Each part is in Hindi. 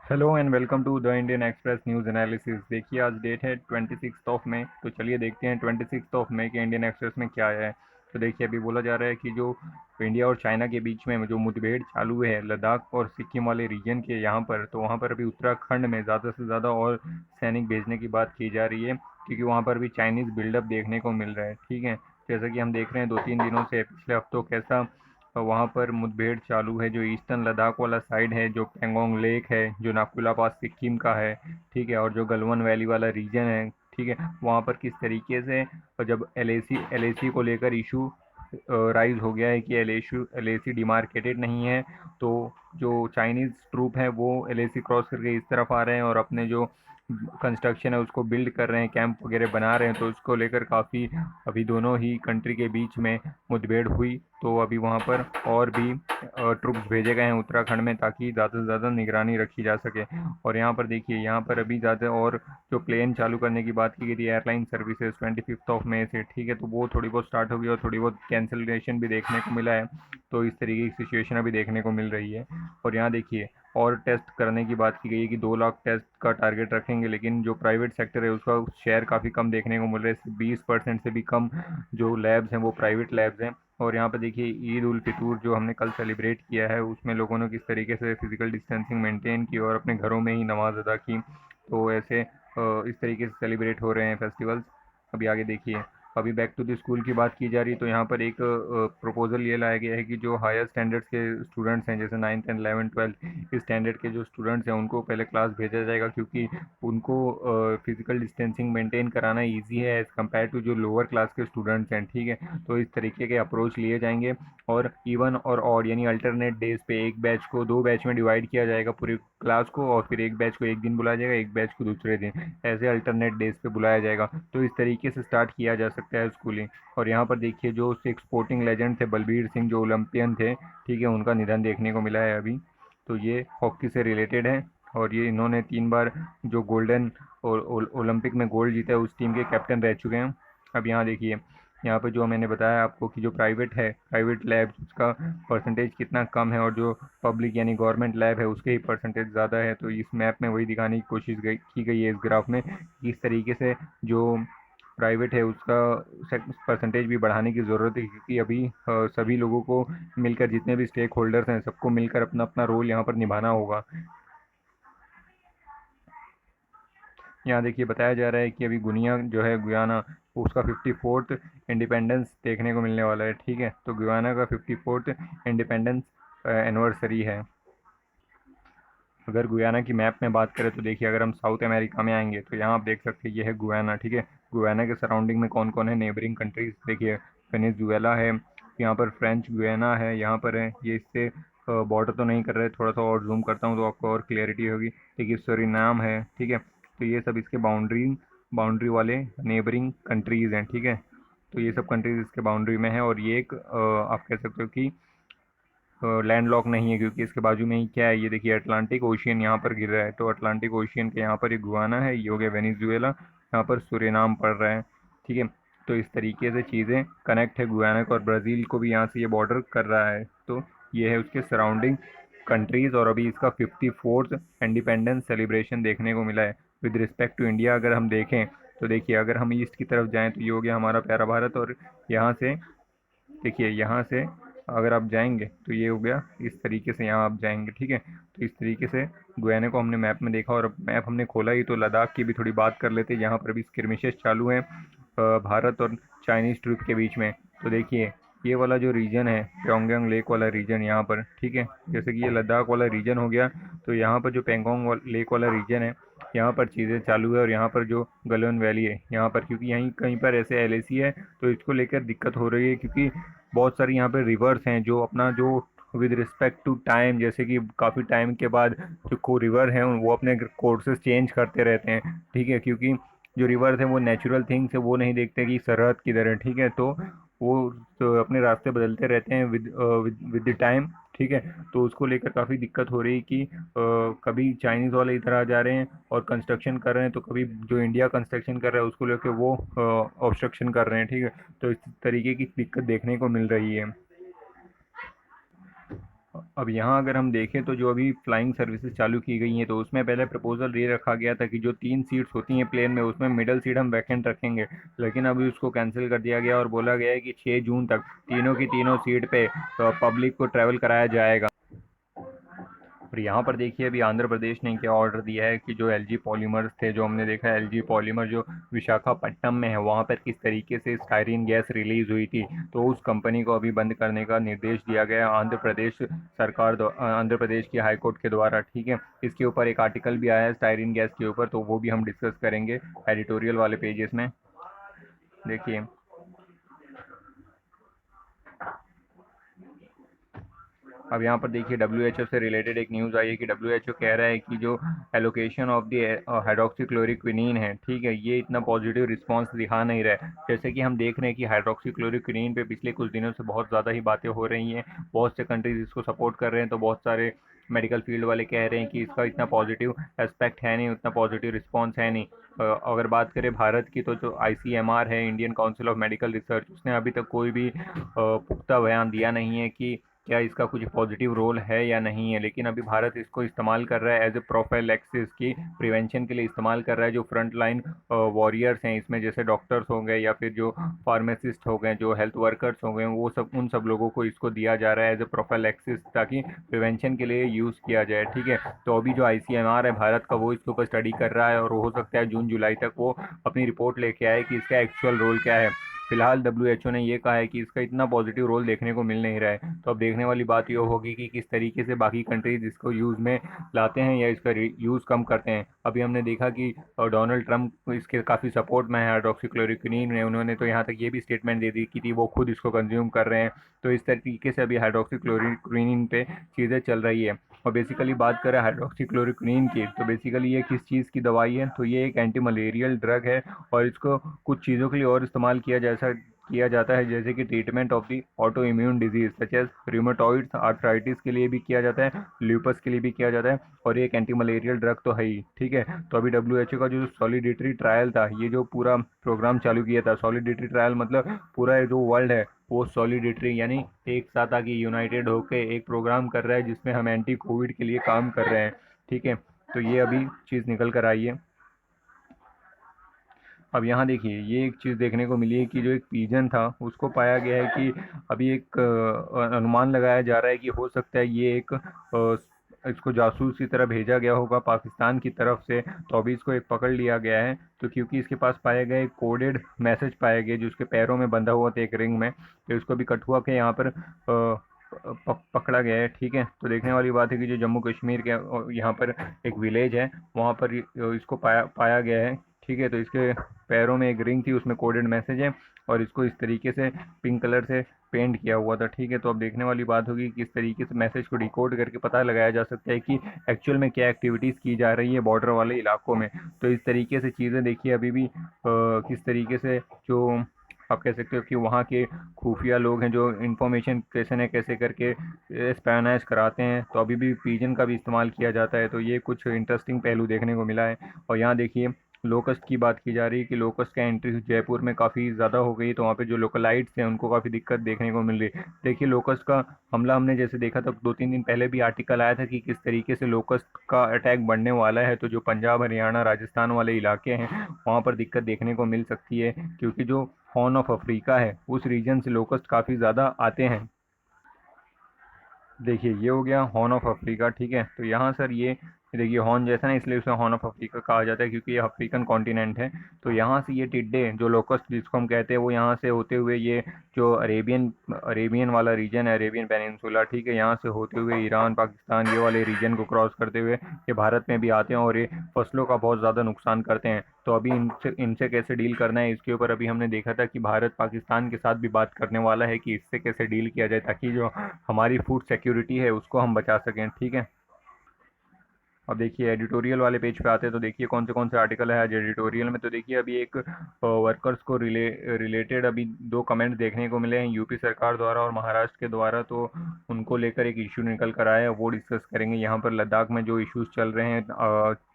Hello and welcome to the Indian Express news analysis. देखिए आज डेट है 26 मई। तो चलिए देखते हैं 26 मई के इंडियन एक्सप्रेस में क्या है। तो देखिए अभी बोला जा रहा है कि जो इंडिया और चाइना के बीच में जो मुठभेड़ चालू है लद्दाख और सिक्किम वाले रीजन के यहाँ पर, तो वहाँ पर अभी उत्तराखंड में ज़्यादा से ज़्यादा और सैनिक भेजने की बात की जा रही है, क्योंकि वहाँ पर भी चाइनीज़ बिल्डअप देखने को मिल रहा है। ठीक है, जैसा कि हम देख रहे हैं 2-3 दिनों से, पिछले हफ्तों कैसा वहाँ पर मुठभेड़ चालू है। जो ईस्टर्न लद्दाख वाला साइड है, जो पेंगोंग लेक है, जो नाथुला पास सिक्किम का है, ठीक है, और जो गलवान वैली वाला रीजन है, ठीक है, वहाँ पर किस तरीके से जब एल ए सी को लेकर इशू राइज हो गया है कि एल ए सी डिमार्केटेड नहीं है, तो जो चाइनीज़ ट्रूप है वो एल ए सी क्रॉस करके इस तरफ आ रहे हैं और अपने जो कंस्ट्रक्शन है उसको बिल्ड कर रहे हैं, कैंप वगैरह बना रहे हैं। तो उसको लेकर काफ़ी अभी दोनों ही कंट्री के बीच में मुठभेड़ हुई। तो अभी वहाँ पर और भी ट्रुप्स भेजे गए हैं उत्तराखंड में, ताकि ज़्यादा से ज़्यादा निगरानी रखी जा सके। और यहाँ पर देखिए, यहाँ पर अभी ज़्यादा और जो प्लेन चालू करने की बात की गई थी एयरलाइन सर्विसेज 25 मई से, ठीक है, तो वो थोड़ी बहुत स्टार्ट हो गई और थोड़ी बहुत कैंसिलेशन भी देखने को मिला है। तो इस तरीके की सिचुएशन अभी देखने को मिल रही है। और यहाँ देखिए, और टेस्ट करने की बात की गई है कि 2 लाख टेस्ट का टारगेट रखेंगे, लेकिन जो प्राइवेट सेक्टर है उसका शेयर काफ़ी कम देखने को मिल रहा है। 20% से भी कम जो लैब्स हैं वो प्राइवेट लैब्स हैं। और यहाँ पर देखिए, ईद उल फितूर जो हमने कल सेलिब्रेट किया है, उसमें लोगों ने किस तरीके से फिजिकल डिस्टेंसिंग मेंटेन की और अपने घरों में ही नमाज अदा की। तो ऐसे इस तरीके से सेलिब्रेट हो रहे हैं फेस्टिवल्स। अभी आगे देखिए, अभी बैक टू द स्कूल की बात की जा रही है, तो यहाँ पर एक प्रपोजल ये लाया गया है कि जो हायर स्टैंडर्ड्स के स्टूडेंट्स हैं, जैसे 9th एंड 11th 12th, इस स्टैंडर्ड के जो स्टूडेंट्स हैं उनको पहले क्लास भेजा जाएगा, क्योंकि उनको फिजिकल डिस्टेंसिंग मेंटेन कराना ईजी है एज़ कम्पेयर टू जो लोअर क्लास के स्टूडेंट्स हैं। ठीक है, तो इस तरीके के अप्रोच लिए जाएंगे। और इवन और ऑड यानी अल्टरनेट डेज पे एक बैच को 2 बैच में डिवाइड किया जाएगा पूरी क्लास को, और फिर एक बैच को एक दिन बुलाया जाएगा, एक बैच को दूसरे दिन, ऐसे अल्टरनेट डेज पे बुलाया जाएगा। तो इस तरीके से स्टार्ट किया जा सकता है स्कूलिंग। और यहाँ पर देखिए, जो 6 स्पोर्टिंग लेजेंड थे बलबीर सिंह, जो ओलंपियन थे, ठीक है, उनका निधन देखने को मिला है अभी। तो ये हॉकी से रिलेटेड है। और ये इन्होंने 3 बार जो गोल्डन ओलंपिक में गोल्ड जीता है, उस टीम के कैप्टन रह चुके हैं। अब यहाँ देखिए, यहाँ पे जो मैंने बताया आपको कि जो प्राइवेट लैब उसका परसेंटेज कितना कम है, और जो पब्लिक यानी गवर्नमेंट लैब है उसके ही परसेंटेज ज़्यादा है। तो इस मैप में वही दिखाने की कोशिश की गई है इस ग्राफ में, कि इस तरीके से जो प्राइवेट है उसका परसेंटेज भी बढ़ाने की ज़रूरत है, क्योंकि अभी सभी लोगों को मिलकर, जितने भी स्टेक होल्डर्स हैं, सबको मिलकर अपना अपना रोल यहाँ पर निभाना होगा। यहाँ देखिए, बताया जा रहा है कि अभी गुनिया जो है गुयाना, उसका 54th इंडिपेंडेंस देखने को मिलने वाला है। ठीक है, तो गुयाना का 54th इंडिपेंडेंस एनिवर्सरी है। अगर गुयाना की मैप में बात करें तो देखिए, अगर हम साउथ अमेरिका में आएंगे तो यहाँ आप देख सकते हैं ये है गुयाना। ठीक है, गुयाना के सराउंडिंग में कौन कौन है नेबरिंग कंट्रीज देखिए, वेनेजुएला है, यहाँ पर फ्रेंच गुयाना है, यहाँ पर है, ये इससे बॉर्डर तो नहीं कर रहे, थोड़ा सा और जूम करता हूँ तो आपको और क्लियरिटी होगी। देखिए, सूरीनाम है। ठीक है, तो ये सब इसके बाउंड्री बाउंड्री वाले नेबरिंग कंट्रीज़ हैं। ठीक है, तो ये सब कंट्रीज इसके बाउंड्री में है। और ये एक आप कह सकते हो कि लैंडलॉक नहीं है, क्योंकि इसके बाजू में ही क्या है, ये देखिए अटलांटिक ओशियन यहाँ पर गिर रहा है। तो अटलांटिक ओशियन के यहाँ पर एक गुआना है, ये हो गया वेनेजुएला, यहाँ पर सूरीनाम पड़ रहा है। ठीक है, तो इस तरीके से चीज़ें कनेक्ट है गुआना को, और ब्राज़ील को भी यहाँ से ये बॉर्डर कर रहा है। तो ये है उसके सराउंडिंग कंट्रीज़। और अभी इसका 54th इंडिपेंडेंस सेलिब्रेशन देखने को मिला है। विद रिस्पेक्ट टू इंडिया अगर हम देखें तो देखिए, अगर हम ईस्ट की तरफ जाएँ तो ये हो गया हमारा प्यारा भारत, और यहाँ से देखिए, यहाँ से अगर आप जाएंगे तो ये हो गया इस तरीके से, यहाँ आप जाएंगे। ठीक है, तो इस तरीके से गुयाना को हमने मैप में देखा। और अब मैप हमने खोला ही तो लद्दाख की भी थोड़ी बात कर लेते हैं। यहाँ पर भी स्किर्मिशेस चालू हैं भारत और चाइनीज़ ट्रूप के बीच में। तो देखिए, ये वाला जो रीजन है, प्योंगयांग लेक वाला रीजन यहाँ पर, ठीक है, जैसे कि ये लद्दाख वाला रीजन हो गया, तो यहाँ पर जो पेंगोंग लेक वाला रीजन है, यहाँ पर चीज़ें चालू है। और यहाँ पर जो गलन वैली है यहाँ पर, क्योंकि यहीं कहीं पर ऐसे एलएसी है, तो इसको लेकर दिक्कत हो रही है, क्योंकि बहुत सारी यहाँ पे रिवर्स हैं जो अपना जो विद रिस्पेक्ट टू टाइम, जैसे कि काफ़ी टाइम के बाद जो को रिवर हैं वो अपने कोर्सेज चेंज करते रहते हैं। ठीक है, क्योंकि जो रिवर्स हैं वो नेचुरल थिंग्स है, वो नहीं देखते कि सरहद किधर है। ठीक है, वो तो अपने रास्ते बदलते रहते हैं विद द टाइम। ठीक है, तो उसको लेकर काफ़ी दिक्कत हो रही है कि कभी चाइनीज़ वाले इधर आ जा रहे हैं और कंस्ट्रक्शन कर रहे हैं, तो कभी जो इंडिया कंस्ट्रक्शन कर रहा है उसको लेकर वो ऑब्स्ट्रक्शन कर रहे हैं। ठीक है, तो इस तरीके की दिक्कत देखने को मिल रही है। अब यहाँ अगर हम देखें तो जो अभी फ्लाइंग सर्विसेज चालू की गई हैं तो उसमें पहले प्रपोजल ये रखा गया था कि जो 3 सीट्स होती हैं प्लेन में उसमें मिडल सीट हम वैकेंट रखेंगे, लेकिन अभी उसको कैंसिल कर दिया गया और बोला गया है कि 6 जून तक तीनों की तीनों सीट पे पब्लिक को ट्रैवल कराया जाएगा। और यहाँ पर देखिए अभी आंध्र प्रदेश ने क्या ऑर्डर दिया है कि जो एलजी पॉलीमर्स थे, जो हमने देखा है एलजी पॉलीमर जो विशाखापट्टनम में है वहाँ पर किस तरीके से स्टायरीन गैस रिलीज हुई थी, तो उस कंपनी को अभी बंद करने का निर्देश दिया गया है आंध्र प्रदेश आंध्र प्रदेश की हाई कोर्ट के द्वारा। ठीक है, इसके ऊपर एक आर्टिकल भी आया है स्टायरीन गैस के ऊपर, तो वो भी हम डिस्कस करेंगे एडिटोरियल वाले पेजेस में। देखिए अब यहाँ पर देखिए डब्ल्यू से रिलेटेड एक न्यूज़ आई है कि डब्ल्यू कह रहा है कि जो एलोकेशन ऑफ द हाइड्रोक्सीक्लोरोक्विनीन है, ठीक है, ये इतना पॉजिटिव रिस्पांस दिखा नहीं रहा है। जैसे कि हम देख रहे हैं कि हाइड्रोक्सीक्लोरोक्विनीन पे पिछले कुछ दिनों से बहुत ज़्यादा ही बातें हो रही हैं, बहुत से कंट्रीज इसको सपोर्ट कर रहे हैं, तो बहुत सारे मेडिकल फील्ड वाले कह रहे हैं कि इसका इतना पॉजिटिव एस्पेक्ट है नहीं, उतना पॉजिटिव रिस्पॉन्स है नहीं। अगर बात करें भारत की तो जो ICMR है, Indian council of medical research, उसने अभी तक कोई भी पुख्ता बयान दिया नहीं है कि क्या इसका कुछ पॉजिटिव रोल है या नहीं है, लेकिन अभी भारत इसको इस्तेमाल कर रहा है एज ए प्रोफाइलैक्सिस की प्रिवेंशन के लिए इस्तेमाल कर रहा है। जो फ्रंट लाइन वॉरियर्स हैं इसमें, जैसे डॉक्टर्स हो गए या फिर जो फार्मासिस्ट हो गए, जो हेल्थ वर्कर्स हो गए, वो सब उन सब लोगों को इसको दिया जा रहा है एज ए प्रोफाइलैक्सिस, ताकि प्रिवेंशन के लिए यूज़ किया जाए। ठीक है, तो अभी जो ICMR है भारत का, वो इसके ऊपर स्टडी कर रहा है और हो सकता है जून जुलाई तक वो अपनी रिपोर्ट लेके आए कि इसका एक्चुअल रोल क्या है। फिलहाल डब्ल्यू ने ये कहा है कि इसका इतना पॉजिटिव रोल देखने को मिल नहीं रहा है, तो अब देखने वाली बात ये होगी कि किस तरीके से बाकी कंट्रीज इसको यूज़ में लाते हैं या इसका यूज़ कम करते हैं। अभी हमने देखा कि डोनाल्ड ट्रंप इसके काफ़ी सपोर्ट में है हाइड्रोक्सीक्लोरोक्विनीन में, उन्होंने तो यहाँ तक ये भी स्टेटमेंट दे दी कि थी वो खुद इसको कंज्यूम कर रहे हैं। तो इस तरीके से अभी हाइड्रोक्सीक्लोरोक्विनीन पे चीज़ें चल रही है। और बेसिकली बात करें हाइड्रोक्सीक्लोरोक्विनीन की, तो बेसिकली ये किस चीज़ की दवाई है, तो ये एक एंटी मलेरियल ड्रग है और इसको कुछ चीज़ों के लिए और इस्तेमाल किया जाता है, जैसे कि treatment of the autoimmune disease such as rheumatoids arthritis के लिए भी किया जाता है, ल्यूपस के लिए भी किया जाता है, और ये एक एंटी मलेरियल ड्रग तो है ही। ठीक है, तो अभी डब्ल्यू का जो सॉलिडेटरी ट्रायल था, ये जो पूरा प्रोग्राम चालू किया था, सॉलिडेटरी ट्रायल मतलब पूरा जो वर्ल्ड है वो सॉलिडेटरी यानी एक साथ आके यूनाइटेड होके एक प्रोग्राम कर रहा है जिसमें हम एंटी कोविड के लिए काम कर रहे हैं। ठीक है, तो ये अभी चीज़ निकल कर आई है। अब यहाँ देखिए ये एक चीज़ देखने को मिली है कि जो एक पीजन था उसको पाया गया है कि अभी एक अनुमान लगाया जा रहा है कि हो सकता है ये एक इसको जासूस की तरह भेजा गया होगा पाकिस्तान की तरफ से, तो अभी इसको एक पकड़ लिया गया है। तो क्योंकि इसके पास पाया गया एक कोडेड मैसेज पाया गया जो उसके पैरों में बंधा हुआ था एक रिंग में, तो इसको भी कठुआ के यहाँ पर पकड़ा गया है। ठीक है, तो देखने वाली बात है कि जो जम्मू कश्मीर के यहाँ पर एक विलेज है वहाँ पर इसको पाया गया है। ठीक है, तो इसके पैरों में एक रिंग थी, उसमें कोडेड मैसेज है और इसको इस तरीके से पिंक कलर से पेंट किया हुआ था। ठीक है, तो अब देखने वाली बात होगी कि किस तरीके से मैसेज को डिकोड करके पता लगाया जा सकता है कि एक्चुअल में क्या एक्टिविटीज़ की जा रही है बॉर्डर वाले इलाकों में। तो इस तरीके से चीज़ें देखिए अभी भी किस तरीके से जो आप कह सकते हो कि वहाँ के खुफिया लोग हैं जो इन्फॉर्मेशन कैसे न कैसे करके स्पैनाइज कराते हैं, तो अभी भी पीजन का भी इस्तेमाल किया जाता है। तो ये कुछ इंटरेस्टिंग पहलू देखने को मिला है। और यहाँ देखिए लोकस्ट की बात की जा रही है कि लोकस्ट का एंट्री जयपुर में काफ़ी ज़्यादा हो गई, तो वहाँ पे जो लोकलाइट्स हैं उनको काफ़ी दिक्कत देखने को मिल रही है। देखिए लोकस्ट का हमला हमने जैसे देखा था 2-3 दिन पहले भी आर्टिकल आया था कि किस तरीके से लोकस्ट का अटैक बढ़ने वाला है, तो जो पंजाब हरियाणा राजस्थान वाले इलाके हैं वहाँ पर दिक्कत देखने को मिल सकती है, क्योंकि जो हॉर्न ऑफ अफ्रीका है उस रीजन से लोकस्ट काफ़ी ज़्यादा आते हैं। देखिए ये हो गया हॉर्न ऑफ अफ्रीका। ठीक है, तो यहाँ सर ये देखिए हॉर्न जैसा ना, इसलिए उसे हॉर्न ऑफ अफ्रीका कहा जाता है क्योंकि ये अफ्रीकन कॉन्टिनेंट है। तो यहाँ से ये टिड्डे जो लोकस्ट जिसको हम कहते हैं वो यहाँ से होते हुए ये जो अरेबियन अरेबियन वाला रीजन है, अरेबियन पेनिनसुला, ठीक है, यहाँ से होते हुए ईरान पाकिस्तान ये वाले रीजन को क्रॉस करते हुए ये भारत में भी आते हैं और ये फसलों का बहुत ज़्यादा नुकसान करते हैं। तो अभी इनसे इनसे कैसे डील करना है इसके ऊपर अभी हमने देखा था कि भारत पाकिस्तान के साथ भी बात करने वाला है कि इससे कैसे डील किया जाए ताकि जो हमारी फूड सिक्योरिटी है उसको हम बचा सकें। ठीक है, अब देखिए एडिटोरियल वाले पेज पे आते हैं तो देखिए कौन से आर्टिकल है आज एडिटोरियल में। तो देखिए अभी एक वर्कर्स को रिलेटेड अभी 2 कमेंट्स देखने को मिले हैं यूपी सरकार द्वारा और महाराष्ट्र के द्वारा, तो उनको लेकर एक इशू निकल कर आया है, वो डिस्कस करेंगे। यहाँ पर लद्दाख में जो इश्यूज चल रहे हैं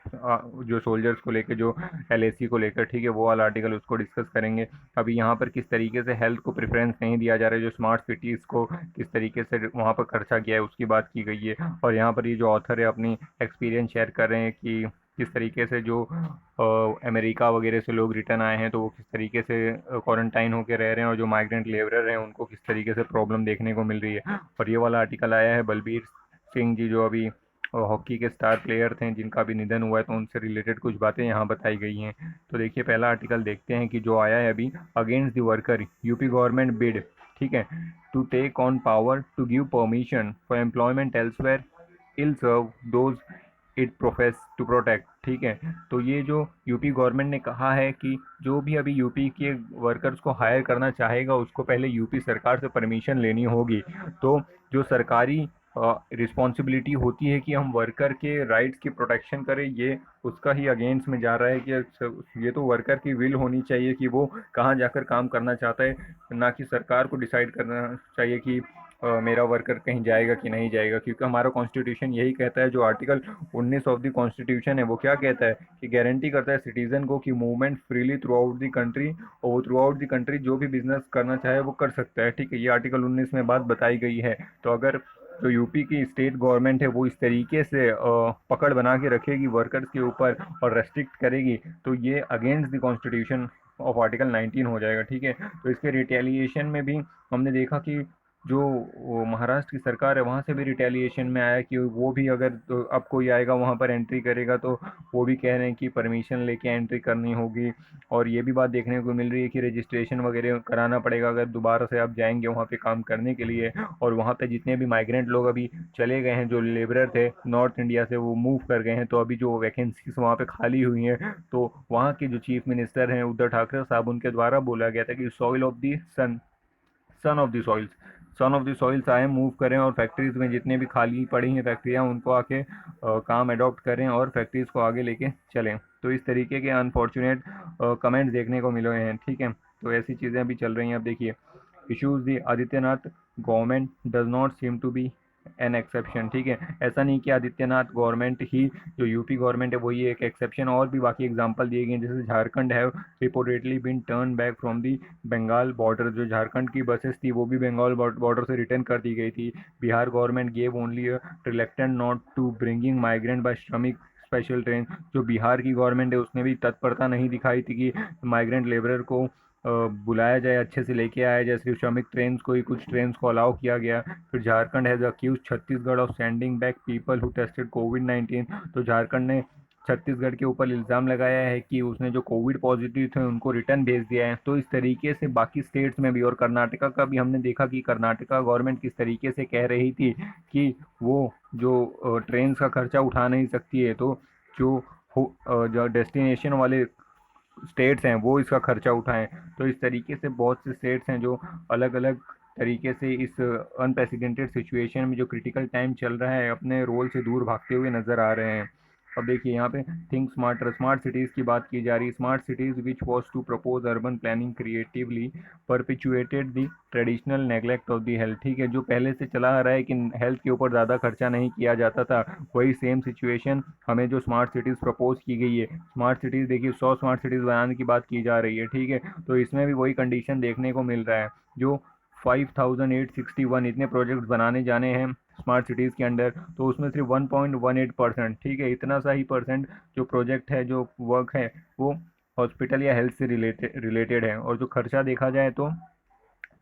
जो सोल्जर्स को लेकर, जो एलएसी को लेकर, ठीक है, वो वाला आर्टिकल उसको डिस्कस करेंगे। अभी यहाँ पर किस तरीके से हेल्थ को प्रेफरेंस नहीं दिया जा रहा है, जो स्मार्ट सिटीज़ को किस तरीके से वहाँ पर खर्चा किया है उसकी बात की गई है। और यहाँ पर ये जो ऑथर है अपनी एक्सपीरियंस शेयर कर रहे हैं कि किस तरीके से जो अमेरिका वगैरह से लोग रिटर्न आए हैं तो वो किस तरीके से क्वारंटाइन होकर रह रहे हैं, और जो माइग्रेंट लेबरर हैं उनको किस तरीके से प्रॉब्लम देखने को मिल रही है। और ये वाला आर्टिकल आया है बलबीर सिंह जी, जो अभी हॉकी के स्टार प्लेयर थे जिनका भी निधन हुआ है, तो उनसे रिलेटेड कुछ बातें यहाँ बताई गई हैं। तो देखिए पहला आर्टिकल देखते हैं कि जो आया है अभी, against the worker UP government bid, ठीक है, to take on power to give permission for employment elsewhere ill serve those it profess to protect, ठीक है। तो ये जो यूपी गवर्नमेंट ने कहा है कि जो भी अभी यूपी के वर्कर्स को हायर करना चाहेगा उसको पहले यूपी सरकार से परमिशन लेनी होगी। तो जो सरकारी रिस्पॉन्सिबिलिटी होती है कि हम वर्कर के राइट्स की प्रोटेक्शन करें, ये उसका ही अगेंस्ट में जा रहा है कि ये तो वर्कर की विल होनी चाहिए कि वो कहाँ जाकर काम करना चाहता है, ना कि सरकार को डिसाइड करना चाहिए कि मेरा वर्कर कहीं जाएगा कि नहीं जाएगा। क्योंकि हमारा कॉन्स्टिट्यूशन यही कहता है, जो आर्टिकल 19 ऑफ द कॉन्स्टिट्यूशन है वो क्या कहता है कि गारंटी करता है सिटीजन को कि movement freely through out the country, और वो थ्रू आउट द कंट्री जो भी बिजनेस करना चाहे वो कर सकता है, ठीक है। ये आर्टिकल 19 में बात बताई गई है। तो अगर जो यूपी की स्टेट गवर्नमेंट है वो इस तरीके से पकड़ बना के रखेगी वर्कर्स के ऊपर और रेस्ट्रिक्ट करेगी, तो ये against the constitution of article 19 हो जाएगा, ठीक है। तो इसके रिटेलिएशन में भी हमने देखा कि जो महाराष्ट्र की सरकार है वहाँ से भी रिटेलिएशन में आया कि वो भी अगर तो अब कोई आएगा वहाँ पर एंट्री करेगा तो वो भी कह रहे हैं कि परमिशन लेके एंट्री करनी होगी। और ये भी बात देखने को मिल रही है कि रजिस्ट्रेशन वगैरह कराना पड़ेगा अगर दोबारा से आप जाएंगे वहाँ पे काम करने के लिए। और वहाँ पे जितने भी माइग्रेंट लोग अभी चले गए हैं, जो लेबरर थे नॉर्थ इंडिया से, वो मूव कर गए हैं, तो अभी जो वैकेंसीज वहाँ पे खाली हुई हैं, तो वहाँ के जो चीफ मिनिस्टर हैं उद्धव ठाकरे साहब, उनके द्वारा बोला गया था कि soil of the son, son of the soils, son of the soils आए, मूव करें और फैक्ट्रीज में जितने भी खाली पड़ी हैं फैक्ट्रियाँ उनको आके काम अडॉप्ट करें और फैक्ट्रीज को आगे लेके चलें। तो इस तरीके के अनफॉर्चुनेट कमेंट्स देखने को मिले हैं, ठीक है। तो ऐसी चीज़ें अभी चल रही हैं। अब देखिए, issues the Adityanath government does not seem to be an exception, ठीक है। ऐसा नहीं कि आदित्यनाथ गवर्नमेंट ही, जो यूपी गवर्नमेंट है वही एक एक्सेप्शन, और भी बाकी एग्जांपल दिए गए जैसे झारखंड है reportedly been turn back from the Bengal border, जो झारखंड की बसेस थी वो भी बंगाल बॉर्डर से रिटर्न कर दी गई थी। Bihar government gave only a reluctant not to bringing migrant by Shramik special train, जो बिहार की गवर्नमेंट है उसने भी तत्परता नहीं दिखाई थी कि माइग्रेंट लेबरर को बुलाया जाए, अच्छे से लेके आया जाए। सिर्फ श्रमिक ट्रेन को ही, कुछ ट्रेन को अलाउ किया गया। फिर Jharkhand has accused Chhattisgarh of sending back people who tested कोविड-19, तो झारखंड ने छत्तीसगढ़ के ऊपर इल्ज़ाम लगाया है कि उसने जो कोविड पॉजिटिव थे उनको रिटर्न भेज दिया है। तो इस तरीके से बाकी स्टेट्स में भी, और कर्नाटका का भी हमने देखा कि कर्नाटका गवर्नमेंट किस तरीके से कह रही थी कि वो जो ट्रेन का खर्चा उठा नहीं सकती है, तो जो जो डेस्टिनेशन वाले स्टेट्स हैं वो इसका खर्चा उठाएं। तो इस तरीके से बहुत से स्टेट्स हैं जो अलग अलग तरीके से इस अनप्रेसिडेंटेड सिचुएशन में, जो क्रिटिकल टाइम चल रहा है, अपने रोल से दूर भागते हुए नज़र आ रहे हैं। अब देखिए यहाँ पे थिंक स्मार्टर, स्मार्ट सिटीज़ की बात की जा रही है। Smart cities which was to propose urban planning creatively perpetuated the traditional neglect of the health, ठीक है। जो पहले से चला आ रहा है कि हेल्थ के ऊपर ज़्यादा खर्चा नहीं किया जाता था, वही सेम सिचुएशन हमें जो स्मार्ट सिटीज़ प्रपोज की गई है। स्मार्ट सिटीज़ देखिए 100 स्मार्ट सिटीज़ बनाने की बात की जा रही है, ठीक है। तो इसमें भी वही कंडीशन देखने को मिल रहा है, जो 5861 इतने प्रोजेक्ट्स बनाने जाने हैं स्मार्ट सिटीज़ के अंडर, तो उसमें सिर्फ 1.18%, ठीक है, इतना सा ही परसेंट जो प्रोजेक्ट है, जो वर्क है, वो हॉस्पिटल या हेल्थ से रिलेटेड है। और जो खर्चा देखा जाए तो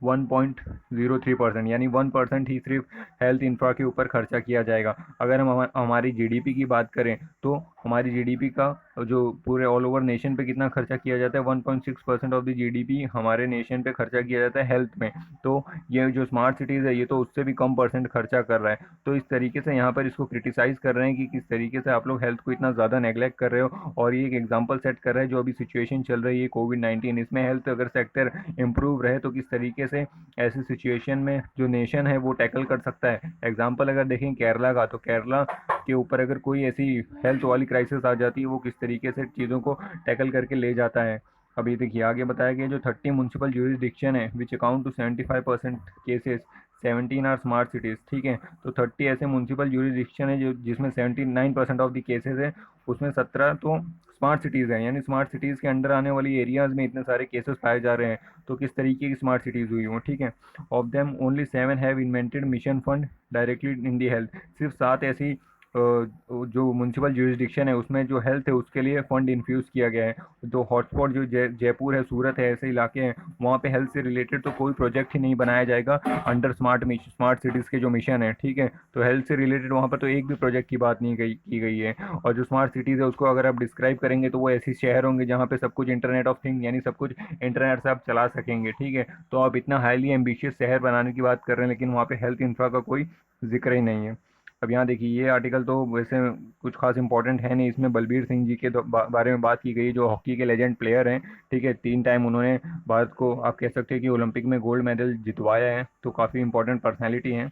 1.03%, यानी 1% ही सिर्फ हेल्थ इंफ्रा के ऊपर खर्चा किया जाएगा। अगर हम हमारी जीडीपी की बात करें तो हमारी जीडीपी का जो पूरे ऑल ओवर नेशन पे कितना खर्चा किया जाता है, 1.6% ऑफ द जीडीपी हमारे नेशन पे खर्चा किया जाता है हेल्थ में। तो ये जो स्मार्ट सिटीज़ है ये तो उससे भी कम परसेंट खर्चा कर रहा है। तो इस तरीके से यहाँ पर इसको क्रिटिसाइज़ कर रहे हैं कि किस तरीके से आप लोग हेल्थ को इतना ज़्यादा नेग्लेक्ट कर रहे हो। और ये एक एग्जाम्पल सेट कर रहा है जो अभी सिचुएशन चल रही है कोविड-19, इसमें हेल्थ अगर सेक्टर इम्प्रूव रहे तो किस तरीके से ऐसी सिचुएशन में जो नेशन है वो टैकल कर सकता है। एग्जाम्पल अगर देखें केरला का, तो केरला के ऊपर अगर कोई ऐसी हेल्थ वाली क्राइसिस आ जाती है, वो किस तरीके से चीज़ों को टैकल करके ले जाता है। अभी देखिए आगे बताया गया, जो 30 म्यूनसिपल ज्यूरिसडिक्शन है which account to 75% cases 17 are smart cities, ठीक है। तो 30 ऐसे म्यूनसिपल यूरिडिक्शन है जो जिसमें 79% ऑफ द केसेस है, उसमें 17 तो स्मार्ट सिटीज़ हैं, यानी स्मार्ट सिटीज़ के अंडर आने वाली एरियाज़ में इतने सारे केसेस पाए जा रहे हैं। तो किस तरीके की स्मार्ट सिटीज़ हुई हों, ठीक है। Of them only 7 have invented mission fund directly in the health. सिर्फ 7 ऐसी जो म्यूनसिपल जुरिस्डिक्शन है उसमें जो हेल्थ है उसके लिए फ़ंड इन्फ्यूज़ किया गया है। जो हॉटस्पॉट जो जयपुर है, सूरत है, ऐसे इलाके हैं, वहाँ पे हेल्थ से रिलेटेड तो कोई प्रोजेक्ट ही नहीं बनाया जाएगा अंडर स्मार्ट सिटीज़ के जो मिशन है, ठीक है। तो हेल्थ से रिलेटेड वहाँ पर तो एक भी प्रोजेक्ट की बात नहीं की गई है। और जो स्मार्ट सिटीज़ है उसको अगर आप डिस्क्राइब करेंगे तो वो ऐसी शहर होंगे जहाँ पे सब कुछ इंटरनेट ऑफ थिंग, यानी सब कुछ इंटरनेट से आप चला सकेंगे, ठीक है। तो आप इतना हाईली एम्बिशियस शहर बनाने की बात कर रहे हैं, लेकिन वहाँ पे हेल्थ इंफ्रा का कोई जिक्र ही नहीं है। अब यहाँ देखिए, ये आर्टिकल तो वैसे कुछ खास इंपॉर्टेंट है नहीं, इसमें बलबीर सिंह जी के बारे में बात की गई है, जो हॉकी के लेजेंड प्लेयर हैं, ठीक है। 3 टाइम उन्होंने भारत को आप कह सकते हैं कि ओलंपिक में गोल्ड मेडल जितवाया है, तो काफ़ी इंपॉर्टेंट पर्सनैलिटी हैं।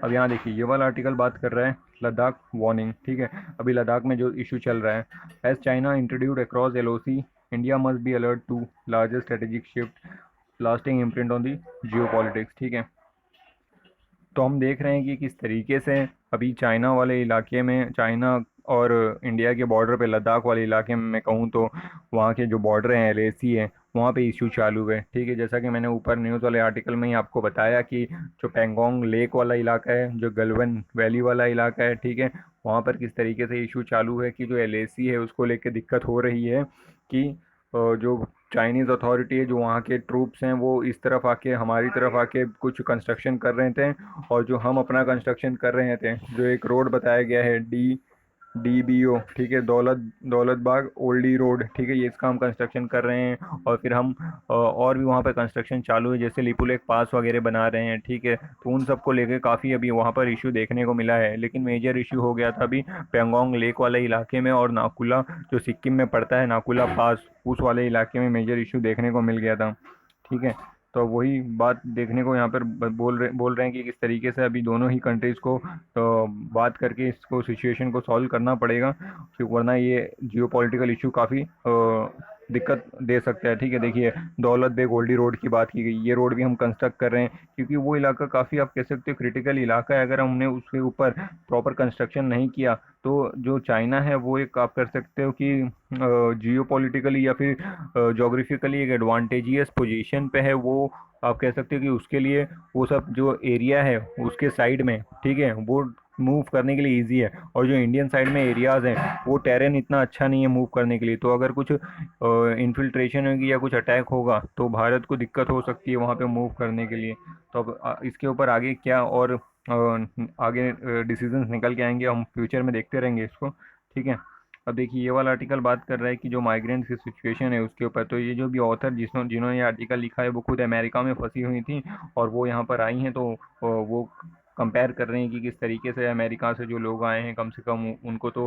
अब यहाँ देखिए, ये वाला आर्टिकल बात कर रहा है लद्दाख वार्निंग, ठीक है। अभी लद्दाख में जो इशू चल रहा है, as China introduced across LOC, India must be alert to larger strategic shift lasting imprint on the geopolitics, ठीक है। तो हम देख रहे हैं कि किस तरीके से अभी चाइना वाले इलाके में, चाइना और इंडिया के बॉर्डर पे लद्दाख वाले इलाके में मैं कहूँ तो वहाँ के जो बॉर्डर हैं, LAC है, वहाँ पे इशू चालू है, ठीक है। जैसा कि मैंने ऊपर न्यूज़ वाले आर्टिकल में ही आपको बताया कि जो पेंगोंग लेक वाला इलाका है, जो गलवन वैली वाला इलाका है, ठीक है, वहाँ पर किस तरीके से इशू चालू है कि जो LAC है उसको लेकर दिक्कत हो रही है कि जो चाइनीज़ अथॉरिटी है, जो वहाँ के ट्रूप्स हैं, वो इस तरफ आके, हमारी तरफ आके कुछ कंस्ट्रक्शन कर रहे थे, और जो हम अपना कंस्ट्रक्शन कर रहे थे, जो एक रोड बताया गया है DBO, ठीक है, दौलत बाग ओल्डी रोड, ठीक है, ये इसका हम कंस्ट्रक्शन कर रहे हैं। और फिर हम और भी वहाँ पर कंस्ट्रक्शन चालू है, जैसे लिपुलेक पास वगैरह बना रहे हैं, ठीक है। तो उन सब को लेकर काफ़ी अभी वहाँ पर इशू देखने को मिला है। लेकिन मेजर इशू हो गया था अभी पेंगोंग लेक वाले इलाके में, और नाकुला जो सिक्किम में पड़ता है, नाकुला पास, उस वाले इलाके में मेजर इशू देखने को मिल गया था, ठीक है। तो वही बात देखने को यहाँ पर बोल रहे हैं कि किस तरीके से अभी दोनों ही कंट्रीज़ को तो बात करके इसको सिचुएशन को सॉल्व करना पड़ेगा, क्योंकि वरना ये जियो पॉलिटिकल इशू काफ़ी दिक्कत दे सकता है, ठीक है। देखिए, दौलत बेग ओल्डी रोड की बात की गई, ये रोड भी हम कंस्ट्रक्ट कर रहे हैं क्योंकि वो इलाका काफ़ी, आप कह सकते हो, क्रिटिकल इलाका है। अगर हमने उसके ऊपर प्रॉपर कंस्ट्रक्शन नहीं किया तो जो चाइना है वो एक, आप कर सकते हो कि जियो पॉलिटिकली या फिर जोग्राफिकली एक एडवांटेजियस पोजीशन पे है वो, आप कह सकते हो कि उसके लिए वो सब जो एरिया है उसके साइड में, ठीक है, वो मूव करने के लिए इजी है। और जो इंडियन साइड में एरियाज़ हैं वो टेरेन इतना अच्छा नहीं है मूव करने के लिए, तो अगर कुछ इन्फिल्ट्रेशन होगी या कुछ अटैक होगा तो भारत को दिक्कत हो सकती है वहाँ पे मूव करने के लिए। तो अब इसके ऊपर आगे क्या और आगे डिसीजंस निकल के आएंगे, हम फ्यूचर में देखते रहेंगे इसको, ठीक है। अब देखिए, ये वाला आर्टिकल बात कर रहा है कि जो माइग्रेंट्स की सिचुएशन है उसके ऊपर, तो ये जो भी ऑथर जिन्होंने ये आर्टिकल लिखा है वो खुद अमेरिका में फंसी हुई थी और वो यहाँ पर आई हैं, तो वो कंपेयर कर रहे हैं कि किस तरीके से अमेरिका से जो लोग आए हैं, कम से कम उनको तो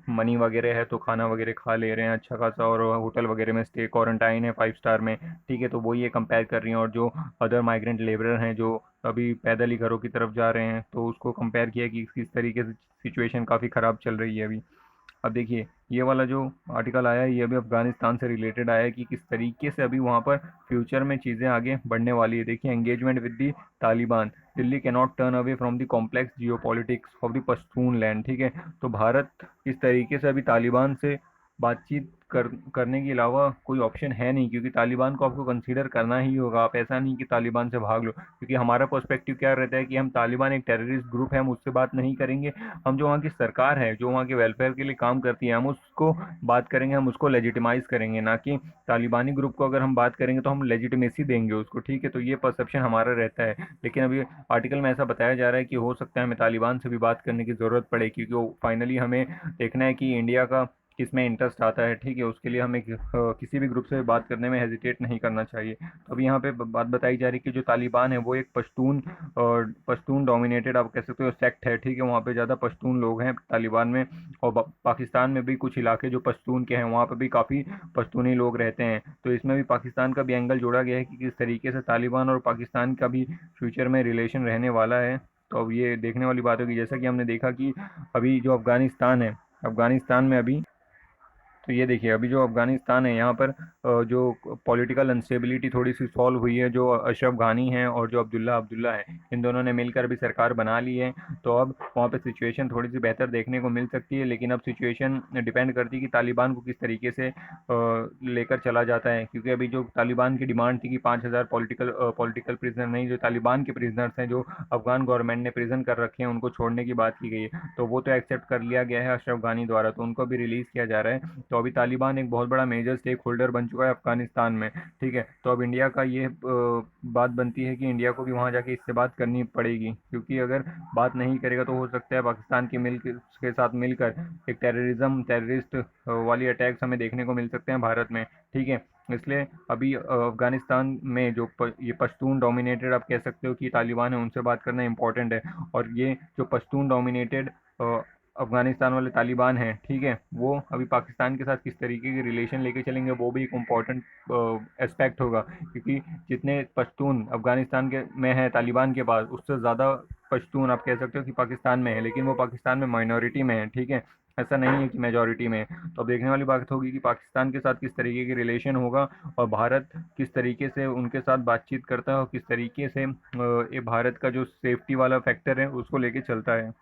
मनी वगैरह है, तो खाना वगैरह खा ले रहे हैं अच्छा खासा, और होटल वगैरह में स्टे, क्वारंटाइन है 5 स्टार में, ठीक है। तो वो ये कंपेयर कर रही हैं, और जो अदर माइग्रेंट लेबरर हैं जो अभी पैदल ही घरों की तरफ जा रहे हैं, तो उसको कंपेयर किया कि किस तरीके से सिचुएशन काफ़ी ख़राब चल रही है अभी। अब देखिए, ये वाला जो आर्टिकल आया है ये अभी अफ़गानिस्तान से रिलेटेड आया है कि किस तरीके से अभी वहाँ पर फ्यूचर में चीज़ें आगे बढ़ने वाली है। देखिए, engagement with the Taliban, Delhi can not turn away from the complex Jio politics of the Pashtun land, ठीक है। तो भारत इस तरीके से अभी तालिबान से बातचीत करने के अलावा कोई ऑप्शन है नहीं, क्योंकि तालिबान को आपको कंसीडर करना ही होगा। आप ऐसा नहीं कि तालिबान से भाग लो, क्योंकि हमारा पर्सपेक्टिव क्या रहता है कि हम तालिबान एक टेररिस्ट ग्रुप है, हम उससे बात नहीं करेंगे। हम जो वहाँ की सरकार है, जो वहाँ के वेलफेयर के लिए काम करती है, हम उसको बात करेंगे, हम उसको लेजिटिमाइज़ करेंगे, ना कि तालिबानी ग्रुप को अगर हम बात करेंगे तो हम लेजिटिमेसी देंगे उसको, ठीक है। तो ये परसेप्शन हमारा रहता है। लेकिन अभी आर्टिकल में ऐसा बताया जा रहा है कि हो सकता है हमें तालिबान से भी बात करने की ज़रूरत पड़े, क्योंकि वो फाइनली हमें देखना है कि इंडिया का किस में इंटरेस्ट आता है, ठीक है। उसके लिए हमें किसी भी ग्रुप से बात करने में हेजिटेट नहीं करना चाहिए। तो अभी यहाँ पे बात बताई जा रही है कि जो तालिबान है वो एक पश्तून डोमिनेटेड, आप कह सकते हो, सेक्ट है, ठीक है। वहाँ पे ज़्यादा पश्तून लोग हैं तालिबान में, और पाकिस्तान में भी कुछ इलाके जो पश्तून के हैं वहाँ पे भी काफ़ी पश्तूनी लोग रहते हैं। तो इसमें भी पाकिस्तान का भी एंगल जोड़ा गया है कि किस तरीके से तालिबान और पाकिस्तान का भी फ्यूचर में रिलेशन रहने वाला है। तो अब ये देखने वाली बात होगी, जैसा कि हमने देखा कि अभी जो अफ़गानिस्तान है, अफ़गानिस्तान में अभी तो ये देखिए अभी जो अफगानिस्तान है यहाँ पर जो पॉलिटिकल अनस्टेबिलिटी थोड़ी सी सॉल्व हुई है, जो अशरफ घानी हैं और जो अब्दुल्ला अब्दुल्ला है, इन दोनों ने मिलकर अभी सरकार बना ली है। तो अब वहाँ पे सिचुएशन थोड़ी सी बेहतर देखने को मिल सकती है, लेकिन अब सिचुएशन डिपेंड करती है कि तालिबान को किस तरीके से लेकर चला जाता है, क्योंकि अभी जो तालिबान की डिमांड थी कि 5,000 पॉलिटिकल प्रिजनर नहीं, जो तालिबान के प्रिजनर्स हैं जो अफगान गवर्नमेंट ने प्रिजन कर रखे हैं उनको छोड़ने की बात की गई है, तो वो तो एक्सेप्ट कर लिया गया है अशरफ घानी द्वारा, तो उनको भी रिलीज़ किया जा रहा है। तो अभी तालिबान एक बहुत बड़ा मेजर स्टेक होल्डर बन चुका है अफगानिस्तान में। ठीक है, तो अब इंडिया का ये बात बनती है कि इंडिया को भी वहाँ जाके इससे बात करनी पड़ेगी, क्योंकि अगर बात नहीं करेगा तो हो सकता है पाकिस्तान के साथ मिलकर एक टेररिस्ट वाली अटैक्स हमें देखने को मिल सकते हैं भारत में। ठीक है, इसलिए अभी अफगानिस्तान में जो ये पश्तून डोमिनेटेड आप कह सकते हो कि तालिबान है, उनसे बात करना इंपॉर्टेंट है। और ये जो पश्तून डोमिनेटेड अफगानिस्तान वाले तालिबान हैं, ठीक है, वो अभी पाकिस्तान के साथ किस तरीके के रिलेशन लेके चलेंगे वो भी एक इम्पॉर्टेंट एस्पेक्ट होगा, क्योंकि जितने पश्तून अफगानिस्तान के में है तालिबान के पास, उससे ज़्यादा पश्तून आप कह सकते हो कि पाकिस्तान में है, लेकिन वो पाकिस्तान में माइनॉरिटी में है। ठीक है, ऐसा नहीं है कि मेजॉरिटी में है। तो अब देखने वाली बात होगी कि पाकिस्तान के साथ किस तरीके की रिलेशन होगा और भारत किस तरीके से उनके साथ बातचीत करता है और किस तरीके से ये भारत का जो सेफ्टी वाला फैक्टर है उसको लेके चलता है।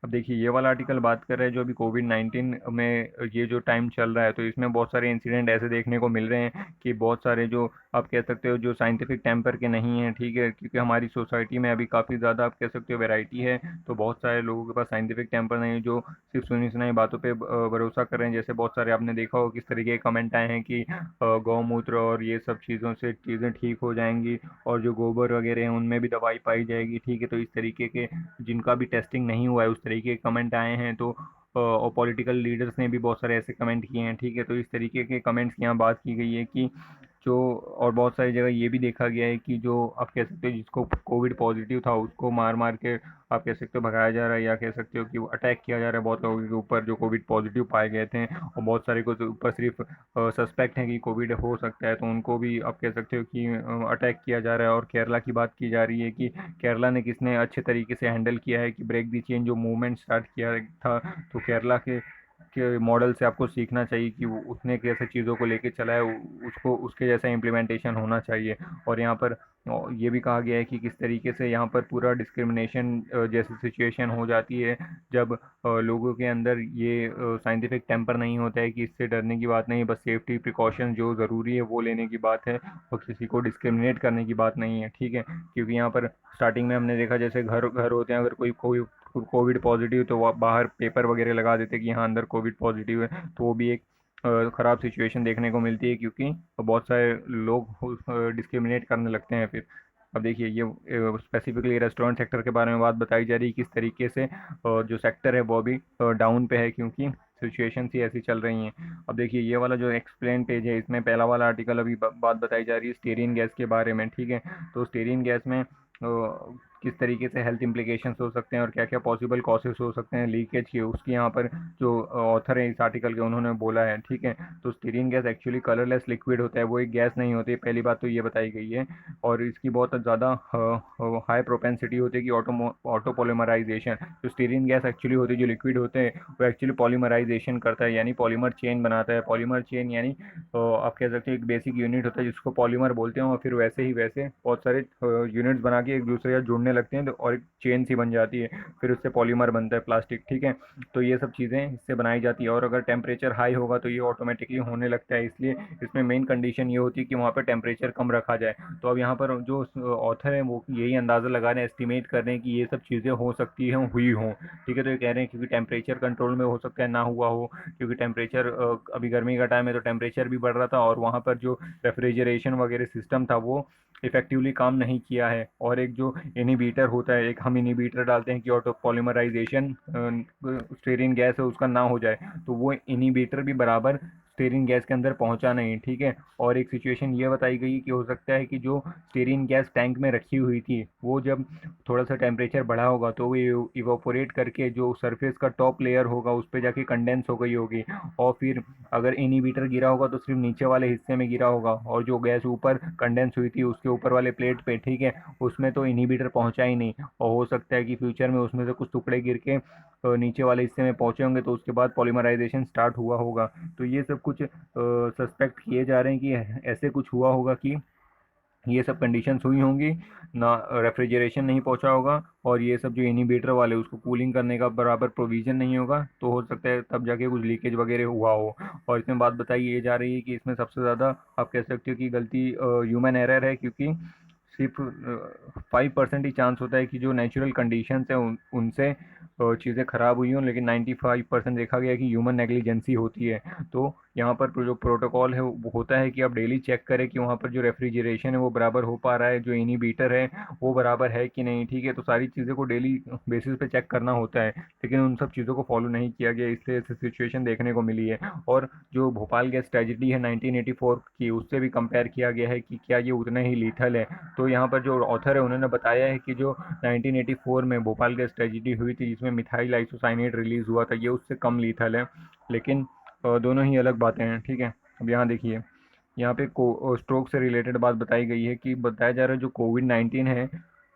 अब देखिए ये वाला आर्टिकल बात कर रहा है जो अभी कोविड-19 में ये जो टाइम चल रहा है, तो इसमें बहुत सारे इंसिडेंट ऐसे देखने को मिल रहे हैं कि बहुत सारे जो आप कह सकते हो जो साइंटिफिक टेम्पर के नहीं हैं। ठीक है, क्योंकि हमारी सोसाइटी में अभी काफ़ी ज़्यादा आप कह सकते हो वैरायटी है, तो बहुत सारे लोगों के पास साइंटिफिक टेम्पर नहीं है, जो सिर्फ सुनी सुनाई बातों पर भरोसा कर रहे हैं। जैसे बहुत सारे आपने देखा हो किस तरीके के कमेंट आए हैं कि गौमूत्र और ये सब चीज़ों से चीज़ें ठीक हो जाएंगी और जो गोबर वगैरह हैं उनमें भी दवाई पाई जाएगी। ठीक है, तो इस तरीके के जिनका भी टेस्टिंग नहीं हुआ है उस तरीके के कमेंट आए हैं। तो और पॉलिटिकल लीडर्स ने भी बहुत सारे ऐसे कमेंट किए हैं। ठीक है, तो इस तरीके के कमेंट्स की यहाँ बात की गई है कि जो और बहुत सारी जगह ये भी देखा गया है कि जो आप कह सकते हो जिसको कोविड पॉजिटिव था उसको मार मार के आप कह सकते हो भगाया जा रहा है, या कह सकते हो कि वो अटैक किया जा रहा है बहुत लोगों के ऊपर जो कोविड पॉजिटिव पाए गए थे, और बहुत सारे को तो ऊपर सिर्फ सस्पेक्ट है कि कोविड हो सकता है, तो उनको भी आप कह सकते हो कि अटैक किया जा रहा है। और केरला की बात की जा रही है कि केरला ने किसने अच्छे तरीके से हैंडल किया है कि ब्रेक दी चेन जो मूवमेंट स्टार्ट किया था, तो केरला के मॉडल से आपको सीखना चाहिए कि वो उसने कैसे चीज़ों को लेके चला है, उसको उसके जैसा इम्प्लीमेंटेशन होना चाहिए। और यहाँ पर ये भी कहा गया है कि किस तरीके से यहाँ पर पूरा डिस्क्रिमिनेशन जैसी सिचुएशन हो जाती है जब लोगों के अंदर ये साइंटिफिक टेम्पर नहीं होता है कि इससे डरने की बात नहीं है, बस सेफ्टी प्रिकॉशन जो ज़रूरी है वो लेने की बात है, और किसी को डिस्क्रिमिनेट करने की बात नहीं है। ठीक है, क्योंकि यहाँ पर स्टार्टिंग में हमने देखा जैसे घर घर होते हैं, अगर कोई कोई कोविड पॉजिटिव तो वो बाहर पेपर वगैरह लगा देते कि हाँ अंदर कोविड पॉजिटिव है, तो वो भी एक ख़राब सिचुएशन देखने को मिलती है, क्योंकि बहुत सारे लोग डिस्क्रिमिनेट करने लगते हैं फिर। अब देखिए ये स्पेसिफिकली रेस्टोरेंट सेक्टर के बारे में बात बताई जा रही है किस तरीके से जो सेक्टर है वो भी डाउन पे है, क्योंकि सिचुएशन ही ऐसी चल रही हैं। अब देखिए ये वाला जो एक्सप्लेन पेज है इसमें पहला वाला आर्टिकल अभी बात बताई जा रही है स्टीरिन गैस के बारे में। ठीक है, तो स्टीरिन गैस में किस तरीके से हेल्थ इम्प्लीकेशंस हो सकते हैं और क्या क्या पॉसिबल कॉजेस हो सकते हैं लीकेज के, उसकी यहाँ पर जो ऑथर है इस आर्टिकल के उन्होंने बोला है। ठीक है, तो स्टीरिन गैस एक्चुअली कलरलेस लिक्विड होता है, वो एक गैस नहीं होती, पहली बात तो ये बताई गई है। और इसकी बहुत ज़्यादा हाई प्रोपेंसिटी होती है कि ऑटो पॉलीमराइजेशन, जो स्टीरिन गैस एक्चुअली होती है जो लिक्विड होते हैं वो एक्चुअली पॉलीमराइजेशन करता है, यानी पॉलीमर चेन बनाता है। पॉलीमर चेन यानी आप कह सकते हैं एक बेसिक यूनिट होता है जिसको पॉलीमर बोलते हैं, और फिर वैसे ही वैसे बहुत सारे यूनिट्स बना के एक दूसरे के साथ जुड़ने लगते हैं, तो और एक चेन सी बन जाती है, फिर उससे पॉलीमर बनता है प्लास्टिक। ठीक है, तो ये सब चीज़ें इससे बनाई जाती है, और अगर टेम्परेचर हाई होगा तो ये ऑटोमेटिकली होने लगता है, इसलिए इसमें मेन कंडीशन ये होती है कि वहाँ पर टेम्परेचर कम रखा जाए। तो अब यहाँ पर जो ऑथर है वो यही अंदाज़ा लगा रहे हैं, एस्टिमेट कर रहे हैं कि ये सब चीज़ें हो सकती हैं, हुई हों। ठीक है, तो ये कह रहे हैं क्योंकि टेम्परेचर कंट्रोल में हो सकता है ना हुआ हो, क्योंकि टेम्परेचर अभी गर्मी का टाइम है तो टेम्परेचर भी बढ़ रहा था, और वहाँ पर जो रेफ्रिजरेशन वगैरह सिस्टम था वो इफेक्टिवली काम नहीं किया है। और एक जो इनिबीटर होता है, एक हम इनिबीटर डालते हैं कि ऑटो पॉलीमराइजेशन स्टीरिन गैस है उसका ना हो जाए, तो वो इनिबीटर भी बराबर स्टीयरिंग गैस के अंदर पहुंचा नहीं, ठीक है। और एक सिचुएशन ये बताई गई कि हो सकता है कि जो स्टीयरिंग गैस टैंक में रखी हुई थी वो जब थोड़ा सा टेम्परेचर बढ़ा होगा तो वो इवापोरेट करके जो सरफेस का टॉप लेयर होगा उस पर जाके कंडेंस हो गई होगी, और फिर अगर इनिबिटर गिरा होगा तो सिर्फ नीचे वाले हिस्से में गिरा होगा, और जो गैस ऊपर कंडेंस हुई थी उसके ऊपर वाले प्लेट पे, ठीक है, उसमें तो इनिबिटर पहुंचा ही नहीं। और हो सकता है कि फ्यूचर में उसमें से कुछ टुकड़े गिर के नीचे वाले हिस्से में पहुंचे होंगे, तो उसके बाद पॉलीमराइजेशन स्टार्ट हुआ होगा। तो ये सब कुछ सस्पेक्ट किए जा रहे हैं कि ऐसे कुछ हुआ होगा कि ये सब कंडीशंस हुई होंगी ना, रेफ्रिजरेशन नहीं पहुंचा होगा, और ये सब जो इनिवेटर वाले उसको कूलिंग करने का बराबर प्रोविज़न नहीं होगा, तो हो सकता है तब जाके कुछ लीकेज वगैरह हुआ हो। और इसमें बात बताई ये जा रही है कि इसमें सबसे ज़्यादा आप कह सकते हो कि गलती ह्यूमन एरर है, क्योंकि सिर्फ 5% ही चांस होता है कि जो नेचुरल कंडीशंस हैं उनसे चीज़ें ख़राब हुई हों, लेकिन 95% देखा गया है कि ह्यूमन नेग्लिजेंसी होती है। तो यहाँ पर जो प्रोटोकॉल है वो होता है कि आप डेली चेक करें कि वहाँ पर जो रेफ्रिजरेशन है वो बराबर हो पा रहा है, जो इनिबीटर है वो बराबर है कि नहीं, ठीक है। तो सारी चीज़ें को डेली बेसिस पे चेक करना होता है, लेकिन उन सब चीज़ों को फॉलो नहीं किया गया, इसलिए ऐसी सिचुएशन देखने को मिली है। और जो भोपाल गैस ट्रेजिडी है 1984 की, उससे भी कंपेयर किया गया है कि क्या ये उतना ही लीथल है। तो यहाँ पर जो ऑथर है उन्होंने बताया है कि जो 1984 में भोपाल गैस ट्रेजिडी हुई थी जिसमें मिथाइल आइसोसाइनेट रिलीज हुआ था, ये उससे कम लीथल है, लेकिन दोनों ही अलग बातें हैं, ठीक है। अब यहाँ देखिए, यहाँ पे स्ट्रोक से रिलेटेड बात बताई गई है कि बताया जा रहा है जो कोविड-19 है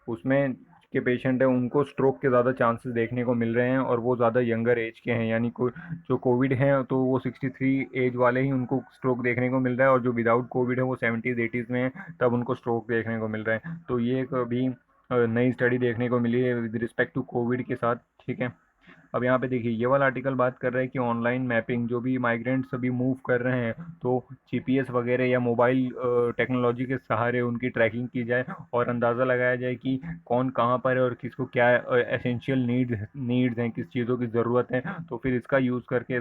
उसमें के पेशेंट हैं उनको स्ट्रोक के ज़्यादा चांसेस देखने को मिल रहे हैं, और वो ज़्यादा यंगर एज के हैं, यानी को जो कोविड है तो वो 63 एज वाले ही उनको स्ट्रोक देखने को मिल रहा है, और जो विदाउट कोविड है वो 70s 80s में हैं तब उनको स्ट्रोक देखने को मिल रहा है। तो ये एक अभी नई स्टडी देखने को मिली है विद रिस्पेक्ट टू कोविड के साथ, ठीक है। अब यहाँ पे देखिए ये वाला आर्टिकल बात कर रहा है कि ऑनलाइन मैपिंग, जो भी माइग्रेंट्स अभी मूव कर रहे हैं तो जीपीएस वगैरह या मोबाइल टेक्नोलॉजी के सहारे उनकी ट्रैकिंग की जाए और अंदाज़ा लगाया जाए कि कौन कहाँ पर है और किसको क्या एसेंशियल नीड्स हैं, किस चीज़ों की ज़रूरत है, तो फिर इसका यूज़ करके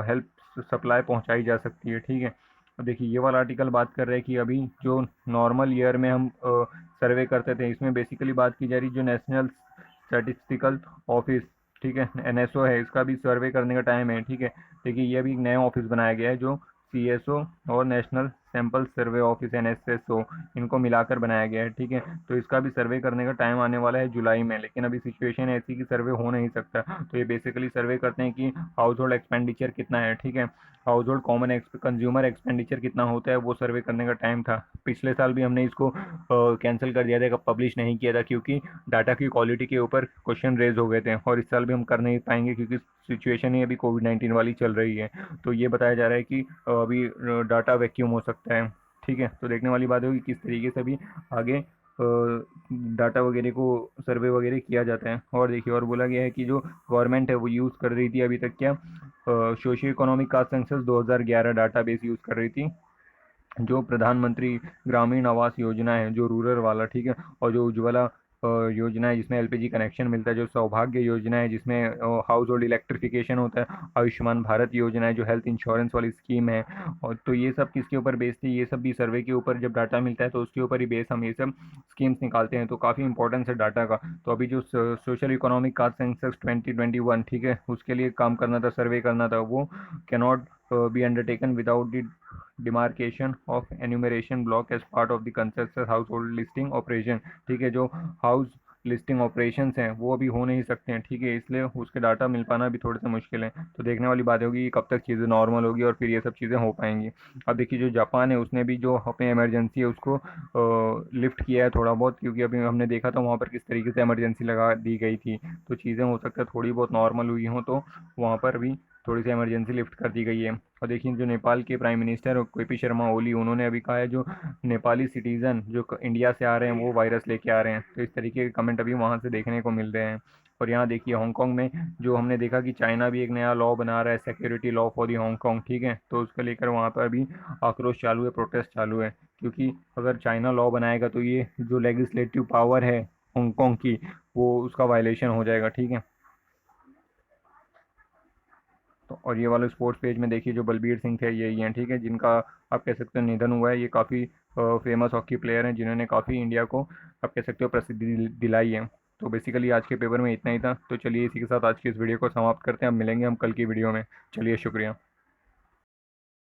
हेल्प सप्लाई पहुँचाई जा सकती है, ठीक है। अब देखिए ये वाला आर्टिकल बात कर रहे हैं कि अभी जो नॉर्मल ईयर में हम सर्वे करते थे, इसमें बेसिकली बात की जा रही जो नेशनल स्टैटिस्टिकल ऑफिस, ठीक है, एनएसओ है, इसका भी सर्वे करने का टाइम है, ठीक है। देखिए ये अभी एक नया ऑफिस बनाया गया है जो सीएसओ और national sample survey office NSSO इनको मिलाकर बनाया गया है, ठीक है। तो इसका भी सर्वे करने का टाइम आने वाला है जुलाई में, लेकिन अभी सिचुएशन ऐसी कि सर्वे हो नहीं सकता। तो ये बेसिकली सर्वे करते हैं कि हाउस होल्ड एक्सपेंडिचर कितना है, ठीक है, house hold common consumer expenditure कितना होता है, वो सर्वे करने का टाइम था। पिछले साल भी हमने इसको कैंसिल कर दिया था, पब्लिश नहीं किया था, क्योंकि डाटा की क्वालिटी के ऊपर क्वेश्चन रेज हो गए थे, और इस साल भी हम कर नहीं पाएंगे क्योंकि सिचुएशन ही अभी कोविड-19 वाली चल रही है। तो ये बताया जा रहा है कि अभी डाटा वैक्यूम हो सकता है, ठीक है। तो देखने वाली बात होगी किस तरीके से अभी आगे डाटा वगैरह को सर्वे वगैरह किया जाता है। और देखिए और बोला गया है कि जो गवर्नमेंट है वो यूज़ कर रही थी अभी तक क्या, socio economic caste census 2011 database use कर रही थी, जो प्रधानमंत्री ग्रामीण आवास योजना है जो रूरल वाला, ठीक है, और जो उज्ज्वला योजना है जिसमें एलपीजी कनेक्शन मिलता है, जो सौभाग्य योजना है जिसमें हाउस होल्ड इलेक्ट्रिफिकेशन होता है, आयुष्मान भारत योजना है जो हेल्थ इंश्योरेंस वाली स्कीम है। और तो ये सब किसके ऊपर बेस्ड थी, ये सब भी सर्वे के ऊपर जब डाटा मिलता है तो उसके ऊपर ही बेस हम ये सब स्कीम्स निकालते हैं, तो काफ़ी इंपॉर्टेंस है डाटा का। तो अभी जो सोशल इकोनॉमिक कास्ट सेंसस 2021, ठीक है, उसके लिए काम करना था, सर्वे करना था, वो cannot be undertaken without the demarcation of enumeration block as part of the conception household listing operation, ठीक है। जो हाउस लिस्टिंग ऑपरेशंस हैं वो अभी हो नहीं सकते हैं, ठीक है, इसलिए उसके डाटा मिल पाना भी थोड़े से मुश्किल है। तो देखने वाली बात होगी कि कब तक चीज़ें नॉर्मल होगी और फिर ये सब चीज़ें हो पाएंगी। अब देखिए जो जापान है उसने भी जो अपनी इमरजेंसी है उसको लिफ्ट किया है थोड़ा बहुत, क्योंकि अभी हमने देखा था वहाँ पर किस तरीके से इमरजेंसी लगा दी गई थी, तो चीज़ें हो सकता है थोड़ी बहुत नॉर्मल हुई हों, तो वहाँ पर भी थोड़ी सी इमरजेंसी लिफ्ट कर दी गई है। और देखिए जो नेपाल के prime minister KP Sharma Oli, उन्होंने अभी कहा है जो नेपाली सिटीज़न जो इंडिया से आ रहे हैं वो वायरस लेके आ रहे हैं, तो इस तरीके के कमेंट अभी वहाँ से देखने को मिल रहे हैं। और यहाँ देखिए हांगकांग में जो हमने देखा कि चाइना भी एक नया लॉ बना रहा है, security law for the Hong Kong, ठीक है, तो उसको लेकर वहाँ पर अभी आक्रोश चालू है, प्रोटेस्ट चालू है, क्योंकि अगर चाइना लॉ बनाएगा तो ये जो लेजिस्लेटिव पावर है हांगकांग की वो उसका वायलेशन हो जाएगा, ठीक है। तो और ये वाले स्पोर्ट्स पेज में देखिए जो बलबीर सिंह थे यही हैं, ठीक है, जिनका आप कह सकते हो निधन हुआ है। ये काफ़ी फेमस हॉकी प्लेयर हैं जिन्होंने काफ़ी इंडिया को आप कह सकते हो प्रसिद्धि दिलाई है। तो बेसिकली आज के पेपर में इतना ही था, तो चलिए इसी के साथ आज की इस वीडियो को समाप्त करते हैं। अब मिलेंगे हम कल की वीडियो में। चलिए शुक्रिया।